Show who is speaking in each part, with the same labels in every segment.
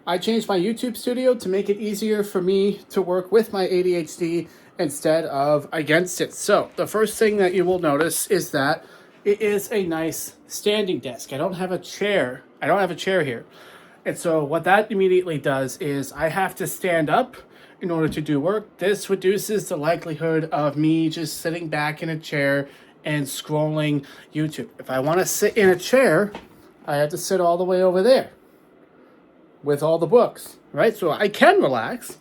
Speaker 1: I changed my YouTube studio to make it easier for me to work with my ADHD instead of against it. So the first thing that you will notice is that it is a nice standing desk. I don't have a chair. I don't have a chair here. And so what that immediately does is I have to stand up in order to do work. This reduces the likelihood of me just sitting back in a chair and scrolling YouTube. If I want to sit in a chair, I have to sit all the way over there with all the books, right? So I can relax,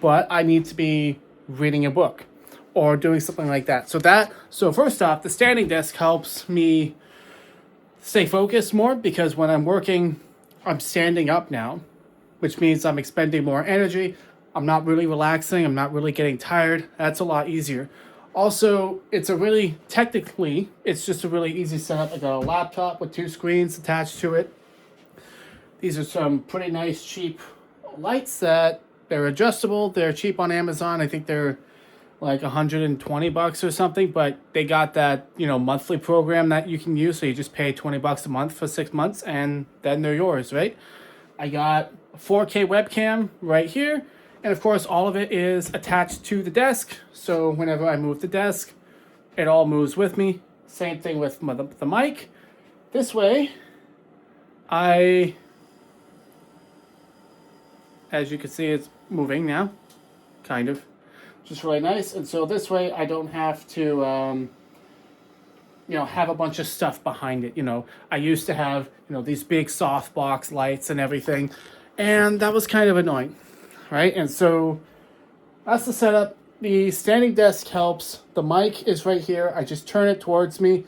Speaker 1: but I need to be reading a book or doing something like that. So first off, the standing desk helps me stay focused more because when I'm working, I'm standing up now, which means I'm expending more energy. I'm not really relaxing. I'm not really getting tired. That's a lot easier. Also, it's just a really easy setup. I got a laptop with two screens attached to it. These are some pretty nice cheap lights that they're adjustable. They're cheap on Amazon. I think they're like $120 or something, but they got that, monthly program that you can use. So you just pay $20 a month for 6 months and then they're yours, right? I got a 4K webcam right here. And of course, all of it is attached to the desk. So whenever I move the desk, it all moves with me. Same thing with the mic. This way, as you can see, it's moving now, kind of, which is really nice. And so this way I don't have to, have a bunch of stuff behind it. I used to have, these big softbox lights and everything, and that was kind of annoying, right? And so that's the setup. The standing desk helps. The mic is right here. I just turn it towards me.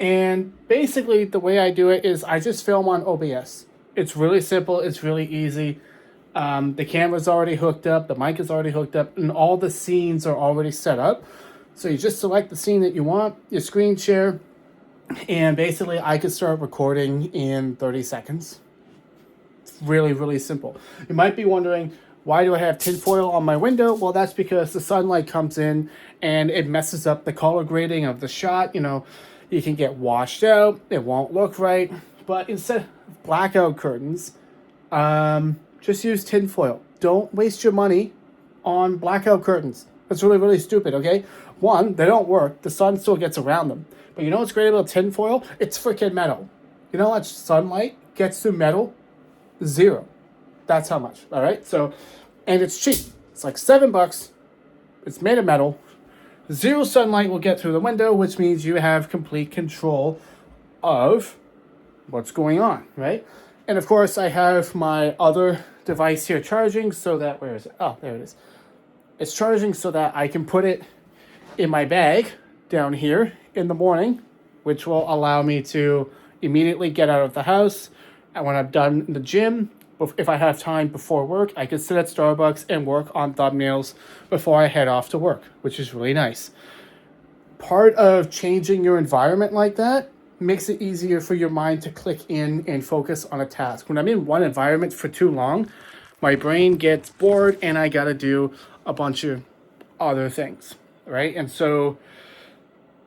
Speaker 1: And basically the way I do it is I just film on OBS. It's really simple. It's really easy. The camera's already hooked up, the mic is already hooked up, and all the scenes are already set up. So you just select the scene that you want, your screen share, and basically I could start recording in 30 seconds. It's really, really simple. You might be wondering, why do I have tinfoil on my window? Well, that's because the sunlight comes in and it messes up the color grading of the shot. You can get washed out, it won't look right. But instead of blackout curtains, just use tinfoil. Don't waste your money on blackout curtains. That's really, really stupid, okay? One, they don't work. The sun still gets around them. But you know what's great about tinfoil? It's freaking metal. You know how much sunlight gets through metal? Zero. That's how much, all right? So, and it's cheap. It's like $7. It's made of metal. Zero sunlight will get through the window, which means you have complete control of what's going on, right? And of course, I have my other device here charging so that, where is it? Oh, there it is. It's charging so that I can put it in my bag down here in the morning, which will allow me to immediately get out of the house. And when I'm done in the gym, if I have time before work, I can sit at Starbucks and work on thumbnails before I head off to work, which is really nice. Part of changing your environment like that makes it easier for your mind to click in and focus on a task. When I'm in one environment for too long, my brain gets bored and I got to do a bunch of other things, right? And so,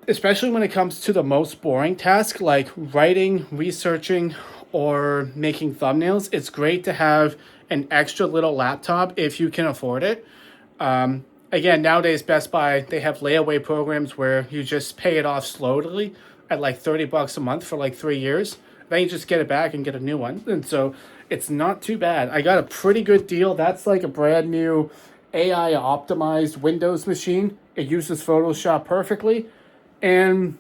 Speaker 1: especially when it comes to the most boring task, like writing, researching, or making thumbnails, it's great to have an extra little laptop if you can afford it. Again, nowadays, Best Buy, they have layaway programs where you just pay it off slowly at like $30 a month for like 3 years. Then you just get it back and get a new one. And so it's not too bad. I got a pretty good deal. That's like a brand new AI optimized Windows machine. It uses Photoshop perfectly. And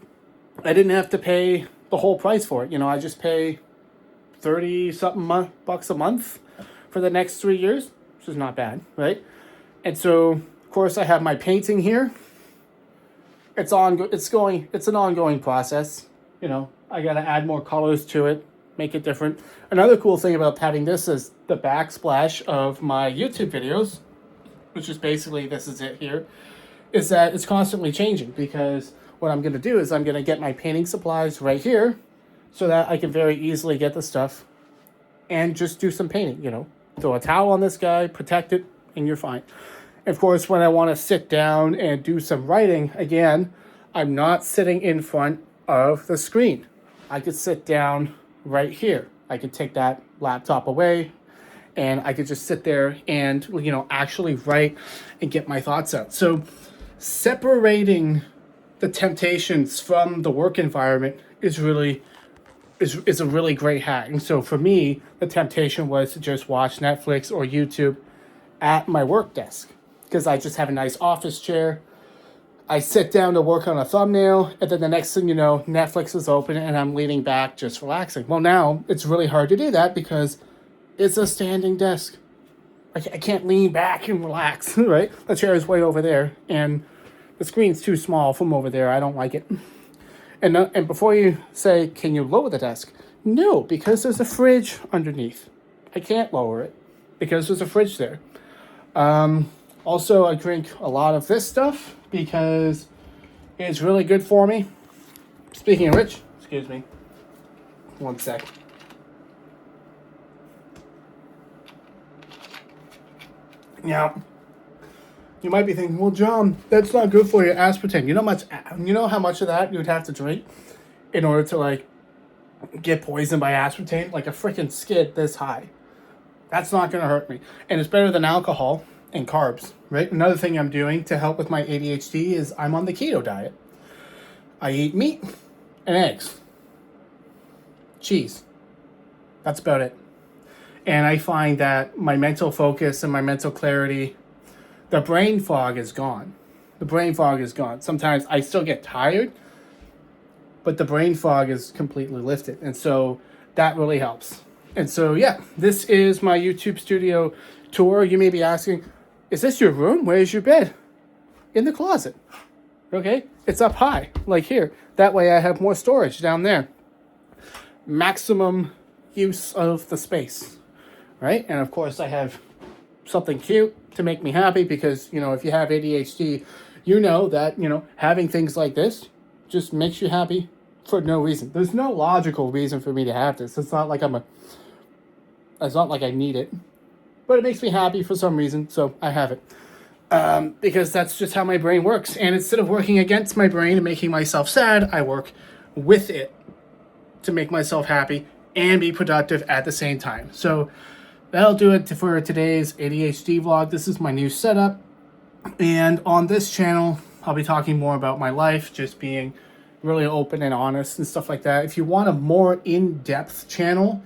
Speaker 1: I didn't have to pay the whole price for it. I just pay 30 something bucks a month for the next 3 years, which is not bad, right? And so, of course, I have my painting here. It's an ongoing process. I got to add more colors to it, make it different. Another cool thing about having this is the backsplash of my YouTube videos, which is basically, this is it here, is that it's constantly changing because what I'm going to do is I'm going to get my painting supplies right here so that I can very easily get the stuff and just do some painting, throw a towel on this guy, protect it, and you're fine. Of course, when I want to sit down and do some writing, again, I'm not sitting in front of the screen. I could sit down right here. I could take that laptop away and I could just sit there and, actually write and get my thoughts out. So separating the temptations from the work environment is a really great hack. And so for me, the temptation was to just watch Netflix or YouTube at my work desk, because I just have a nice office chair. I sit down to work on a thumbnail, and then the next thing you know, Netflix is open and I'm leaning back just relaxing. Well, now it's really hard to do that because it's a standing desk. I can't lean back and relax, right? The chair is way over there, and the screen's too small from over there. I don't like it. And before you say, can you lower the desk? No, because there's a fridge underneath. I can't lower it because there's a fridge there. Also, I drink a lot of this stuff because it's really good for me. Speaking of which, excuse me, one sec. Now, you might be thinking, well, John, that's not good for you, aspartame. You know how much of that you would have to drink in order to get poisoned by aspartame? Like a freaking skid this high. That's not going to hurt me. And it's better than alcohol and carbs, right? Another thing I'm doing to help with my ADHD is I'm on the keto diet. I eat meat and eggs. Cheese. That's about it. And I find that my mental focus and my mental clarity, the brain fog is gone. The brain fog is gone. Sometimes I still get tired, but the brain fog is completely lifted. And so that really helps. And so, yeah, this is my YouTube studio tour. You may be asking, is this your room? Where's your bed? In the closet. Okay? It's up high, like here. That way I have more storage down there. Maximum use of the space, right? And of course I have something cute to make me happy because, if you have ADHD, you know that, having things like this just makes you happy for no reason. There's no logical reason for me to have this. It's not like I need it, but it makes me happy for some reason, so I have it. Because that's just how my brain works. And instead of working against my brain and making myself sad, I work with it to make myself happy and be productive at the same time. So that'll do it for today's ADHD vlog. This is my new setup. And on this channel, I'll be talking more about my life, just being really open and honest and stuff like that. If you want a more in-depth channel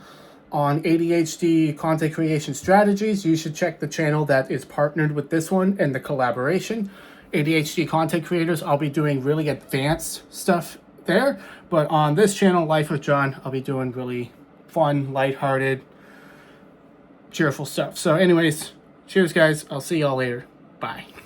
Speaker 1: on ADHD content creation strategies, you should check the channel that is partnered with this one and the collaboration. ADHD content creators, I'll be doing really advanced stuff there. But on this channel, Life with John, I'll be doing really fun, lighthearted, cheerful stuff. So anyways, cheers guys. I'll see y'all later. Bye.